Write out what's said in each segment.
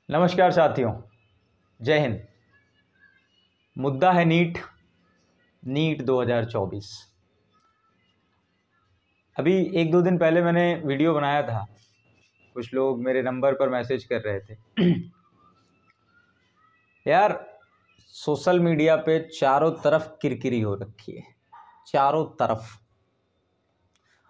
नमस्कार साथियों, जय हिंद। मुद्दा है नीट 2024। अभी एक दो दिन पहले मैंने वीडियो बनाया था। कुछ लोग मेरे नंबर पर मैसेज कर रहे थे यार, सोशल मीडिया पे चारों तरफ किरकिरी हो रखी है, चारों तरफ।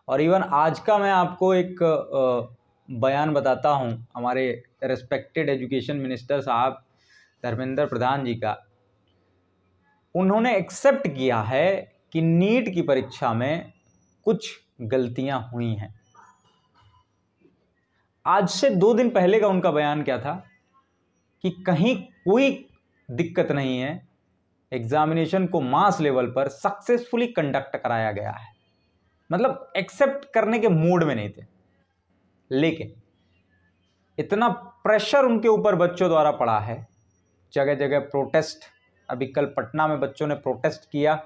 और इवन आज का मैं आपको एक बयान बताता हूं हमारे रेस्पेक्टेड एजुकेशन मिनिस्टर साहब धर्मेंद्र प्रधान जी का। उन्होंने एक्सेप्ट किया है कि नीट की परीक्षा में कुछ गलतियां हुई हैं। आज से 2 दिन पहले का उनका बयान क्या था कि कहीं कोई दिक्कत नहीं है, एग्जामिनेशन को मास लेवल पर सक्सेसफुली कंडक्ट कराया गया है। मतलब एक्सेप्ट करने के मूड में नहीं थे, लेकिन इतना प्रेशर उनके ऊपर बच्चों द्वारा पड़ा है, जगह जगह प्रोटेस्ट। अभी कल पटना में बच्चों ने प्रोटेस्ट किया।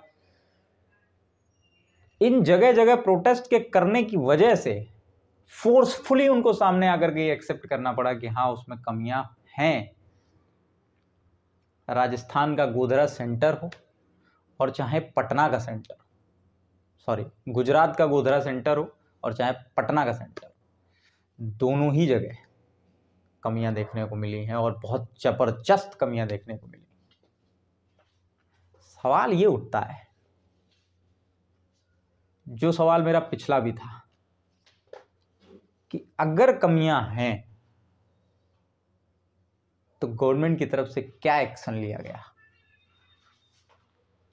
इन जगह जगह प्रोटेस्ट के करने की वजह से फोर्सफुली उनको सामने आकर के एक्सेप्ट करना पड़ा कि हाँ, उसमें कमियां हैं। राजस्थान का गोधरा सेंटर हो और चाहे पटना का सेंटर, गुजरात का गोधरा सेंटर हो और चाहे पटना का सेंटर, दोनों ही जगह कमियां देखने को मिली हैं और बहुत जबरदस्त कमियां देखने को मिली। सवाल ये उठता है, जो सवाल मेरा पिछला भी था, कि अगर कमियां हैं तो गवर्नमेंट की तरफ से क्या एक्शन लिया गया?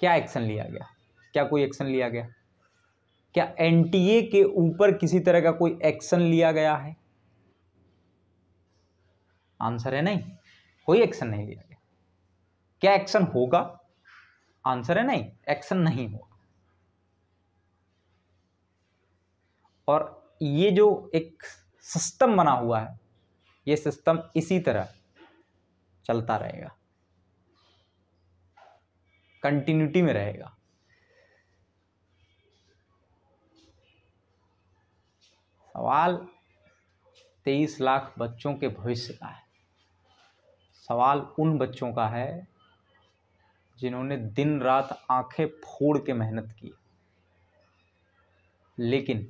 क्या एक्शन लिया गया? क्या कोई एक्शन लिया गया? क्या एनटीए के ऊपर किसी तरह का कोई एक्शन लिया गया है? आंसर है नहीं, कोई एक्शन नहीं लिया गया। क्या एक्शन होगा? आंसर है नहीं, एक्शन नहीं होगा। और ये जो एक सिस्टम बना हुआ है, ये सिस्टम इसी तरह चलता रहेगा, कंटिन्यूटी में रहेगा। सवाल 23 लाख बच्चों के भविष्य का है। सवाल उन बच्चों का है जिन्होंने दिन रात आंखें फोड़ के मेहनत की, लेकिन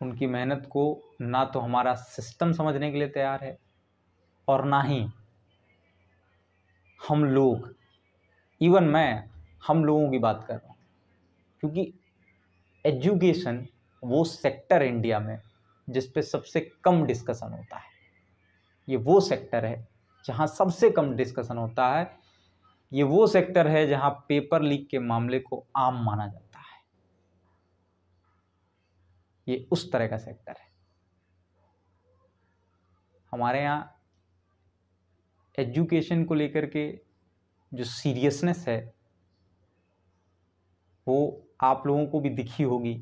उनकी मेहनत को ना तो हमारा सिस्टम समझने के लिए तैयार है और ना ही हम लोग, इवन मैं, हम लोगों की बात कर रहा हूँ। क्योंकि एजुकेशन वो सेक्टर इंडिया में जिस पे सबसे कम डिस्कशन होता है। ये वो सेक्टर है जहाँ सबसे कम डिस्कशन होता है। ये वो सेक्टर है जहाँ पेपर लीक के मामले को आम माना जाता है। ये उस तरह का सेक्टर है। हमारे यहाँ एजुकेशन को लेकर के जो सीरियसनेस है वो आप लोगों को भी दिखी होगी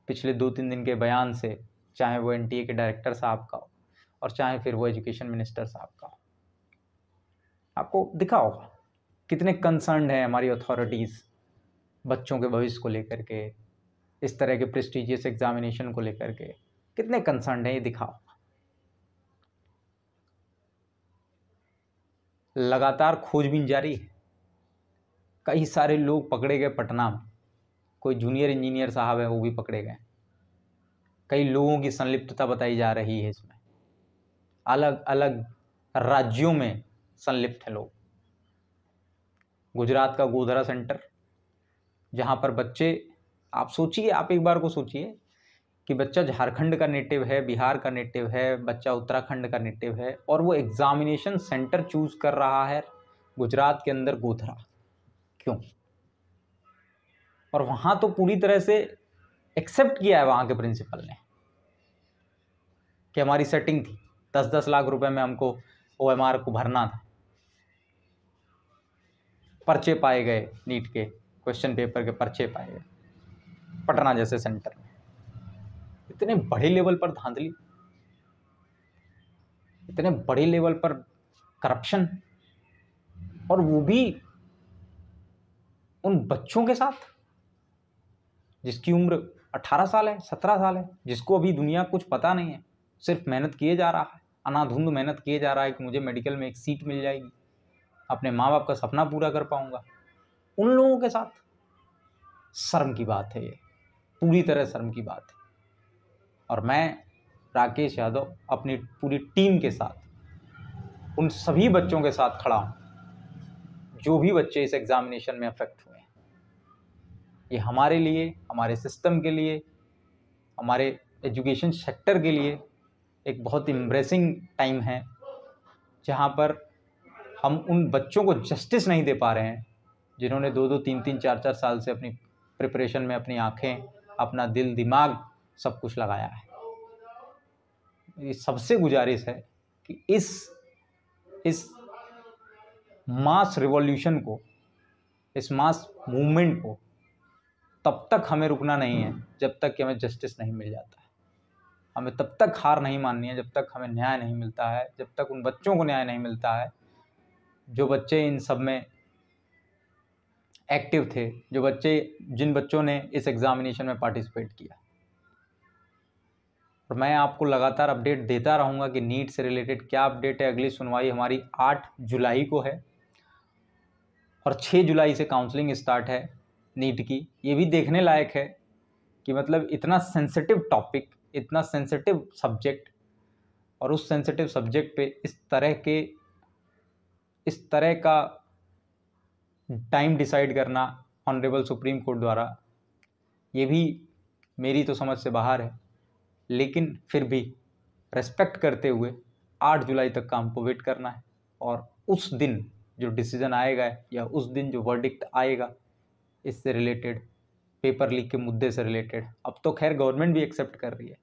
पिछले 2-3 दिन के बयान से, चाहे वो एनटीए के डायरेक्टर साहब का हो और चाहे फिर वो एजुकेशन मिनिस्टर साहब का हो। आपको दिखा होगा कितने कंसर्न्ड है हमारी अथॉरिटीज़ बच्चों के भविष्य को लेकर के, इस तरह के प्रेस्टिजियस एग्जामिनेशन को लेकर के कितने कंसर्न्ड है, ये दिखा होगा। लगातार खोजबीन जारी है। कई सारे लोग पकड़े गए पटना में। कोई जूनियर इंजीनियर साहब है, वो भी पकड़े गए। कई लोगों की संलिप्तता बताई जा रही है इसमें। अलग अलग राज्यों में संलिप्त हैं लोग। गुजरात का गोधरा सेंटर, जहाँ पर बच्चे, आप सोचिए, आप एक बार को सोचिए कि बच्चा झारखंड का नेटिव है, बिहार का नेटिव है, बच्चा उत्तराखंड का नेटिव है, और वो एग्जामिनेशन सेंटर चूज कर रहा है गुजरात के अंदर गोधरा। क्यों? और वहाँ तो पूरी तरह से एक्सेप्ट किया है वहाँ के प्रिंसिपल ने कि हमारी सेटिंग थी, 10-10 लाख रुपए में हमको ओएमआर को भरना था। पर्चे पाए गए, नीट के क्वेश्चन पेपर के पर्चे पाए गए पटना जैसे सेंटर में। इतने बड़े लेवल पर धांधली, इतने बड़े लेवल पर करप्शन, और वो भी उन बच्चों के साथ जिसकी उम्र 18 साल है, 17 साल है, जिसको अभी दुनिया कुछ पता नहीं है, सिर्फ मेहनत किए जा रहा है, अनाधुंध मेहनत किए जा रहा है कि मुझे मेडिकल में एक सीट मिल जाएगी, अपने माँ बाप का सपना पूरा कर पाऊंगा, उन लोगों के साथ शर्म की बात है, ये पूरी तरह शर्म की बात है। और मैं राकेश यादव अपनी पूरी टीम के साथ उन सभी बच्चों के साथ खड़ा हूँ जो भी बच्चे इस एग्जामिनेशन में अफेक्ट हुए हैं। ये हमारे लिए, हमारे सिस्टम के लिए, हमारे एजुकेशन सेक्टर के लिए एक बहुत एम्ब्रेसिंग टाइम है, जहाँ पर हम उन बच्चों को जस्टिस नहीं दे पा रहे हैं जिन्होंने 2-2, 3-3, 4-4 साल से अपनी प्रिपरेशन में अपनी आँखें, अपना दिल, दिमाग सब कुछ लगाया है। ये सबसे गुजारिश है कि इस मास रिवॉल्यूशन को, इस मास मूवमेंट को तब तक हमें रुकना नहीं है जब तक कि हमें जस्टिस नहीं मिल जाता है। हमें तब तक हार नहीं माननी है जब तक हमें न्याय नहीं मिलता है, जब तक उन बच्चों को न्याय नहीं मिलता है जो बच्चे इन सब में एक्टिव थे, जिन बच्चों ने इस एग्जामिनेशन में पार्टिसिपेट किया। और मैं आपको लगातार अपडेट देता रहूँगा कि नीट से रिलेटेड क्या अपडेट है। अगली सुनवाई हमारी 8 जुलाई को है और 6 जुलाई से काउंसलिंग स्टार्ट है नीट की। ये भी देखने लायक है कि मतलब इतना सेंसिटिव टॉपिक, इतना सेंसिटिव सब्जेक्ट, और उस सेंसिटिव सब्जेक्ट पे इस तरह का टाइम डिसाइड करना ऑनरेबल सुप्रीम कोर्ट द्वारा, ये भी मेरी तो समझ से बाहर है। लेकिन फिर भी रेस्पेक्ट करते हुए 8 जुलाई तक का हमको वेट करना है, और उस दिन जो डिसीजन आएगा या उस दिन जो वर्डिक्ट आएगा इससे रिलेटेड, पेपर लीक के मुद्दे से रिलेटेड, अब तो खैर गवर्नमेंट भी एक्सेप्ट कर रही है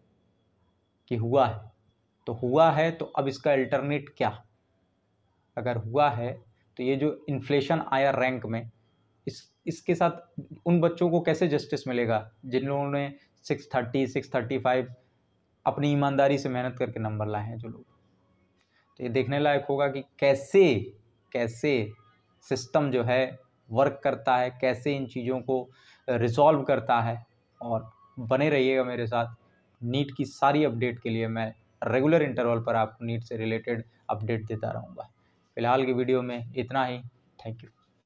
कि हुआ है तो हुआ है, तो अब इसका अल्टरनेट क्या? अगर हुआ है तो ये जो इन्फ्लेशन आया रैंक में, इसके साथ उन बच्चों को कैसे जस्टिस मिलेगा जिन लोगों ने 630, 635 अपनी ईमानदारी से मेहनत करके नंबर लाए हैं जो लोग। तो ये देखने लायक होगा कि कैसे सिस्टम जो है वर्क करता है, कैसे इन चीज़ों को रिजॉल्व करता है। और बने रहिएगा मेरे साथ। नीट की सारी अपडेट के लिए मैं रेगुलर इंटरवल पर आपको नीट से रिलेटेड अपडेट देता रहूँगा। फिलहाल की वीडियो में इतना ही। Thank you.